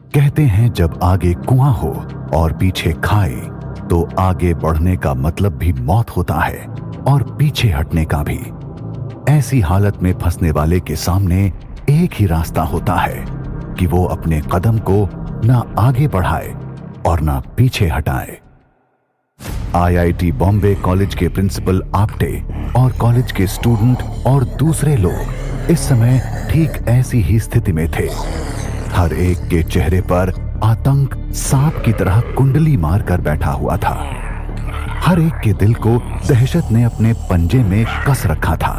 कहते हैं जब आगे कुआं हो और पीछे खाई तो आगे बढ़ने का मतलब भी मौत होता है और पीछे हटने का भी। ऐसी हालत में फंसने वाले के सामने एक ही रास्ता होता है कि वो अपने कदम को ना आगे बढ़ाए और ना पीछे हटाए। आईआईटी बॉम्बे कॉलेज के प्रिंसिपल आपटे और कॉलेज के स्टूडेंट और दूसरे लोग इस समय ठीक ऐसी ही स्थिति में थे। हर एक के चेहरे पर आतंक सांप की तरह कुंडली मारकर बैठा हुआ था। हर एक के दिल को दहशत ने अपने पंजे में कस रखा था।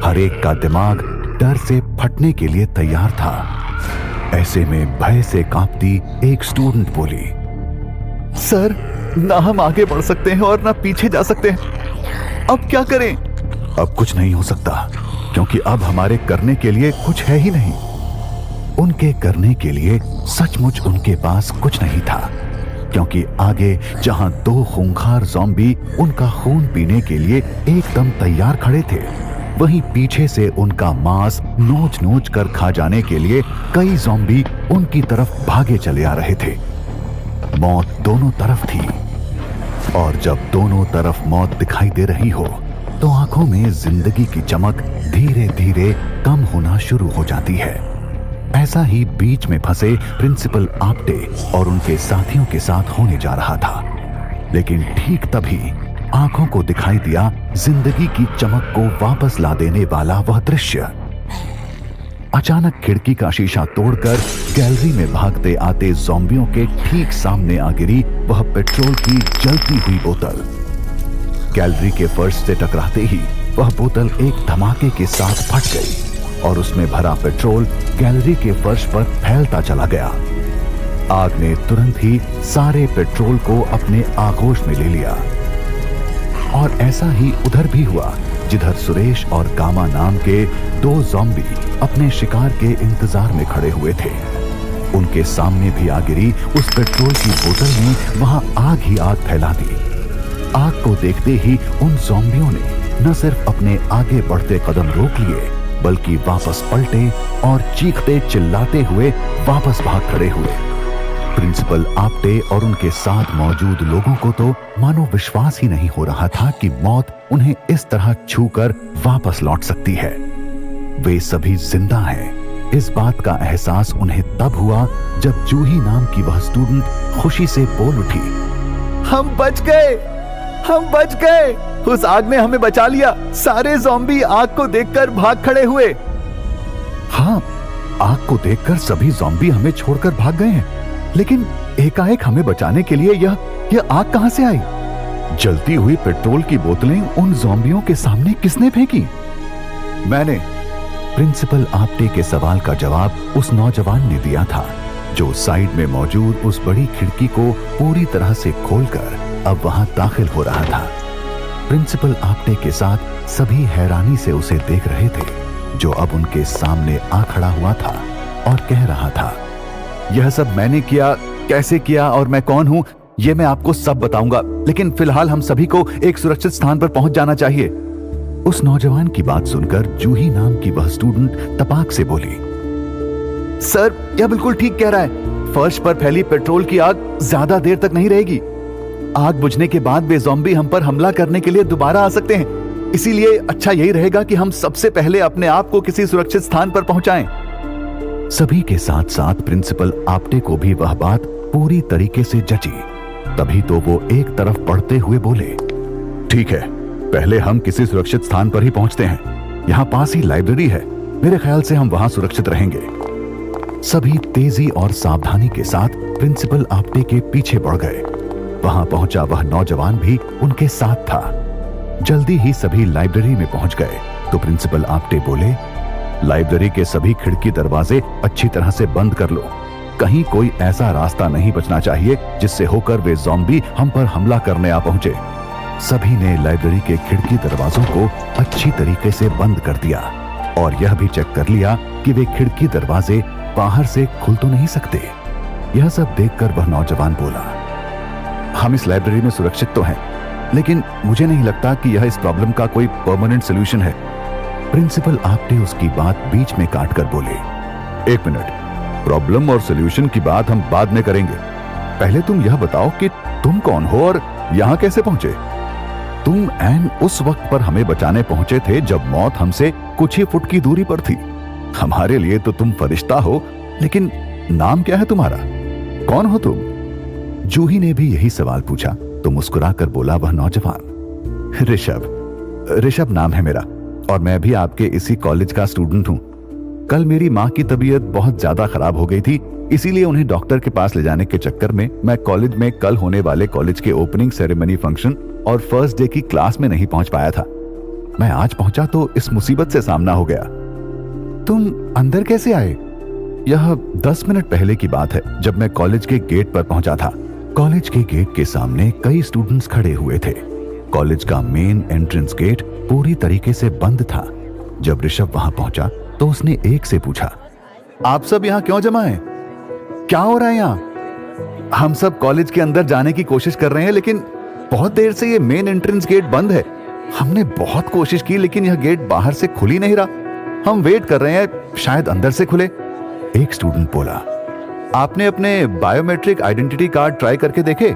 हर एक का दिमाग डर से फटने के लिए तैयार था। ऐसे में भय से कांपती एक स्टूडेंट बोली, सर, ना हम आगे बढ़ सकते हैं और ना पीछे जा सकते हैं। अब क्या करें? अब कुछ नहीं हो सकता, क्योंकि अब हमारे करने के लिए कुछ है ही नहीं। उनके करने के लिए सचमुच उनके पास कुछ नहीं था, क्योंकि आगे जहां दो खूंखार ज़ॉम्बी उनका खून पीने के लिए एकदम तैयार खड़े थे, वहीं पीछे से उनका मांस नोच नोच कर खा जाने के लिए कई ज़ॉम्बी उनकी तरफ भागे चले आ रहे थे। मौत दोनों तरफ थी, और जब दोनों तरफ मौत दिखाई दे रही हो तो आंखों में जिंदगी की चमक धीरे धीरे कम होना शुरू हो जाती है। ऐसा ही बीच में फंसे प्रिंसिपल आपटे और उनके साथियों के साथ होने जा रहा था। लेकिन ठीक तभी आंखों को दिखाई दिया जिंदगी की चमक को वापस ला देने वाला वह दृश्य। अचानक खिड़की का शीशा तोड़कर गैलरी में भागते आते ज़ॉम्बियों के ठीक सामने आ गिरी वह पेट्रोल की जलती हुई बोतल। गैलरी के फर्श से टकराते ही वह बोतल एक धमाके के साथ फट गई और उसमें भरा पेट्रोल गैलरी के फर्श पर फैलता चला गया। आग ने तुरंत ही सारे पेट्रोल को अपने आगोश में ले लिया। और ऐसा ही उधर भी हुआ, जिधर सुरेश और कामा नाम के दो ज़ॉम्बी अपने शिकार के इंतजार में खड़े हुए थे। उनके सामने भी आ गिरी उस पेट्रोल की बोतल ने वहां आग ही आग फैला दी। आग को देखते ही उन ज़ॉम्बियों ने न सिर्फ अपने आगे बढ़ते कदम रोक लिए, बल्कि वापस पलटे और चीखते चिल्लाते हुए वापस भाग खड़े हुए। प्रिंसिपल आपटे और उनके साथ मौजूद लोगों को तो मानो विश्वास ही नहीं हो रहा था कि मौत उन्हें इस तरह छूकर वापस लौट सकती है। वे सभी जिंदा हैं। इस बात का एहसास उन्हें तब हुआ जब जूही नाम की वह स्टूडेंट खुशी से बोल उठी, हम बच गए, हम बच गए, उस आग ने हमें बचा लिया। सारे ज़ॉम्बी आग को देखकर भाग खड़े हुए। हाँ, आग को देखकर सभी ज़ॉम्बी हमें छोड़कर भाग गए हैं, लेकिन एकाएक हमें बचाने के लिए यह आग कहां से आई? जलती हुई पेट्रोल की बोतलें उन ज़ॉम्बियों के सामने किसने फेंकी? मैंने। प्रिंसिपल आपटे के सवाल का जवाब उस नौजवान ने दिया था, जो साइड में मौजूद उस बड़ी खिड़की को पूरी तरह से खोलकर अब वहां दाखिल हो रहा था। प्रिंसिपल आपटे के साथ सभी हैरानी से उसे देख रहे थे, जो अब उनके सामने आ खड़ा हुआ था और कह रहा था, यह सब मैंने किया, कैसे किया और मैं कौन हूं, यह मैं आपको सब बताऊंगा, लेकिन फिलहाल हम सभी को एक सुरक्षित स्थान पर पहुंच जाना चाहिए। उस नौजवान की बात सुनकर जूही नाम की वह स्टूडेंट तपाक से बोली, सर, यह बिल्कुल ठीक कह रहा है। फर्श पर फैली पेट्रोल की आग ज्यादा देर तक नहीं रहेगी। आग बुझने के बाद वे ज़ॉम्बी हम पर हमला करने के लिए दोबारा आ सकते हैं। इसीलिए अच्छा यही रहेगा कि हम सबसे पहले अपने आप को किसी सुरक्षित स्थान पर पहुंचाएं। सभी के साथ साथ प्रिंसिपल आपटे को भी वह बात पूरी तरीके से जची। तभी तो वो एक तरफ बढ़ते हुए बोले, ठीक है, पहले हम किसी सुरक्षित स्थान पर ही पहुंचते हैं। यहाँ पास ही लाइब्रेरी है, मेरे ख्याल से हम वहां सुरक्षित रहेंगे। सभी तेजी और सावधानी के साथ प्रिंसिपल आपटे के पीछे बढ़ गए। वहां पहुंचा वह नौजवान भी उनके साथ था। जल्दी ही सभी लाइब्रेरी में पहुंच गए तो प्रिंसिपल आपटे बोले, लाइब्रेरी के सभी खिड़की दरवाजे अच्छी तरह से बंद कर लो। कहीं कोई ऐसा रास्ता नहीं बचना चाहिए जिससे होकर वे ज़ॉम्बी हम पर हमला करने आ पहुंचे। सभी ने लाइब्रेरी के खिड़की दरवाजों को अच्छी तरीके से बंद कर दिया और यह भी चेक कर लिया कि वे खिड़की दरवाजे बाहर से खुल तो नहीं सकते। यह सब देखकर वह नौजवान बोला, हम इस लाइब्रेरी में सुरक्षित तो हैं, लेकिन मुझे नहीं लगता कि यह इस प्रॉब्लम का कोई परमानेंट सोल्यूशन है। प्रिंसिपल आपटे उसकी बात बीच में काटकर बोले, एक मिनट, प्रॉब्लम और सॉल्यूशन की बात हम बाद में करेंगे। पहले तुम यह बताओ कि तुम कौन हो और यहाँ कैसे पहुंचे? तुम ऐन उस वक्त पर हमें बचाने पहुंचे थे जब मौत हमसे कुछ ही फुट की दूरी पर थी। हमारे लिए तो तुम फरिश्ता हो, लेकिन नाम क्या है तुम्हारा? कौन हो तुम? जूही ने भी यही सवाल पूछा तो मुस्कुराकर बोला वह नौजवान। ऋषभ नाम है मेरा, और मैं भी आपके इसी कॉलेज का स्टूडेंट हूं। कल मेरी माँ की तबीयत बहुत ज्यादा खराब हो गई थी, इसीलिए उन्हें डॉक्टर के पास ले जाने के चक्कर में मैं कॉलेज में कल होने वाले कॉलेज के ओपनिंग सेरेमनी फंक्शन और फर्स्ट डे की क्लास में नहीं पहुंच पाया था। मैं आज पहुंचा तो इस मुसीबत से सामना हो गया। तुम अंदर कैसे आए? यह 10 मिनट पहले की बात है, जब मैं कॉलेज के गेट पर पहुंचा था। कॉलेज के गेट के सामने कई स्टूडेंट्स खड़े हुए थे। कॉलेज का मेन एंट्रेंस गेट पूरी तरीके से बंद था। जब ऋषभ वहां पहुंचा तो उसने एक से पूछा, आप सब यहाँ क्यों जमा हैं? क्या हो रहा है यहाँ? हम सब कॉलेज के अंदर जाने की कोशिश कर रहे हैं, लेकिन बहुत देर से ये मेन एंट्रेंस गेट बंद है। हमने बहुत कोशिश की, लेकिन यह गेट बाहर से खुल ही नहीं रहा। हम वेट कर रहे हैं, शायद अंदर से खुले। एक स्टूडेंट बोला, आपने अपने बायोमेट्रिक आइडेंटिटी कार्ड ट्राई करके देखे?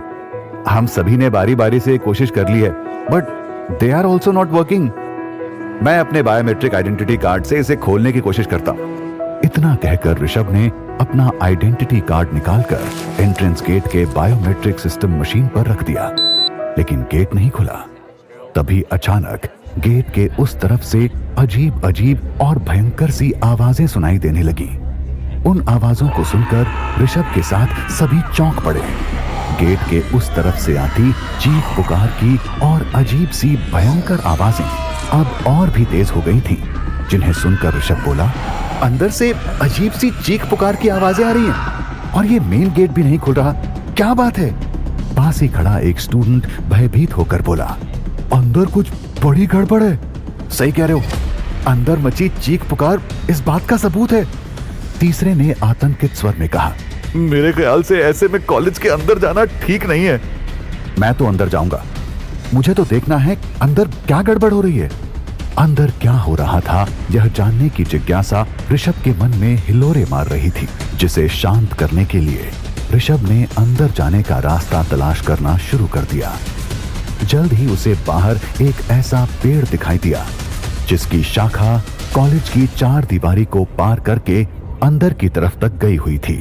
हम सभी ने बारी बारी से कोशिश कर ली है, but they are also not working. मैं अपने बायोमेट्रिक आइडेंटिटी कार्ड से इसे खोलने की कोशिश करता हूं। इतना कहकर ऋषभ ने अपना आइडेंटिटी कार्ड निकालकर एंट्रेंस गेट के बायोमेट्रिक सिस्टम मशीन पर रख दिया, लेकिन गेट नहीं खुला। तभी अचानक गेट के उस तरफ से अजीब अजीब और भयंकर सी आवाजें सुनाई देने लगी। उन आवाजों को सुनकर ऋषभ के साथ सभी चौंक पड़े। गेट के उस तरफ से आती चीख पुकार की और अजीब सी भयंकर आवाजें अब और भी तेज हो गई थीं, जिन्हें सुनकर ऋषभ बोला, अंदर से अजीब सी चीख पुकार की आवाजें आ रही हैं और ये मेन गेट भी नहीं खुल रहा। क्या बात है? पास ही खड़ा एक स्टूडेंट भयभीत होकर बोला, अंदर कुछ बड़ी गड़बड़ है। सही कह रहे हो, अंदर मची चीख पुकार इस बात का सबूत है। तीसरे ने आतंकित स्वर में कहा, मेरे ख्याल से ऐसे में कॉलेज के अंदर जाना ठीक नहीं है। मैं तो अंदर जाऊंगा, मुझे तो देखना है अंदर क्या गड़बड़ हो रही है। अंदर क्या हो रहा था यह जानने की जिज्ञासा ऋषभ के मन में हिलोरे मार रही थी, जिसे शांत करने के लिए ऋषभ ने अंदर जाने का रास्ता तलाश करना शुरू कर दिया। जल्द ही उसे बाहर एक ऐसा पेड़ दिखाई दिया जिसकी शाखा कॉलेज की 4 दीवारी को पार करके अंदर की तरफ तक गई हुई थी।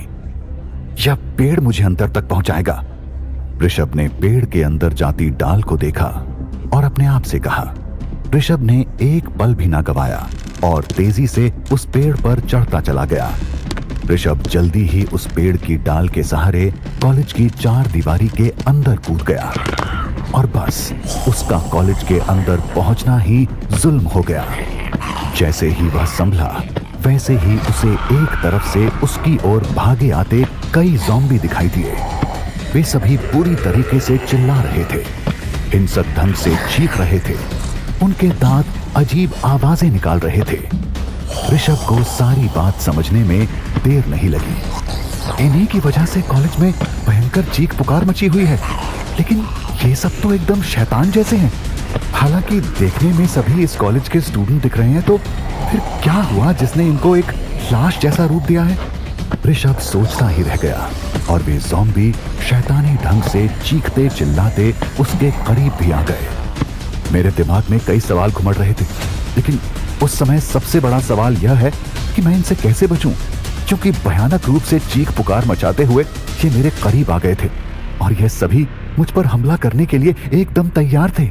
यह पेड़ मुझे अंदर तक पहुंचाएगा। ऋषभ ने पेड़ के अंदर जाती डाल को देखा और अपने आप से कहा। ऋषभ ने एक पल भी ना गवाया और तेजी से उस पेड़ पर चढ़ता चला गया। ऋषभ जल्दी ही उस पेड़ की डाल के सहारे कॉलेज की 4 दीवारी के अंदर कूद गया और बस उसका कॉलेज के अंदर पहुंचना ही जुल्म हो गया। जैसे ही वह संभला, वैसे ही उसे एक तरफ से उसकी ओर भागे आते कई ज़ॉम्बी दिखाई दिए। वे सभी पूरी तरीके से चिल्ला रहे थे, हिंसक ढंग से चीख रहे थे, उनके दांत अजीब आवाजें निकाल रहे थे। ऋषभ को सारी बात समझने में देर नहीं लगी। इन्हीं की वजह से कॉलेज में भयंकर चीख पुकार मची हुई है, लेकिन ये सब तो एकदम शैतान जैसे हैं। हालांकि देखने में सभी इस कॉलेज के स्टूडेंट दिख रहे हैं, तो फिर क्या हुआ जिसने इनको एक लाश जैसा रूप दिया है? ऋषभ सोचता ही रह गया और वे ज़ॉम्बी शैतानी ढंग से चीखते चिल्लाते उसके करीब भी आ गए। मेरे दिमाग में कई सवाल घुमड़ रहे थे, लेकिन उस समय सबसे बड़ा सवाल यह है कि मैं इनसे कैसे बचूं, क्योंकि भयानक रूप से चीख पुकार मचाते हुए ये मेरे करीब आ गए थे और यह सभी मुझ पर हमला करने के लिए एकदम तैयार थे।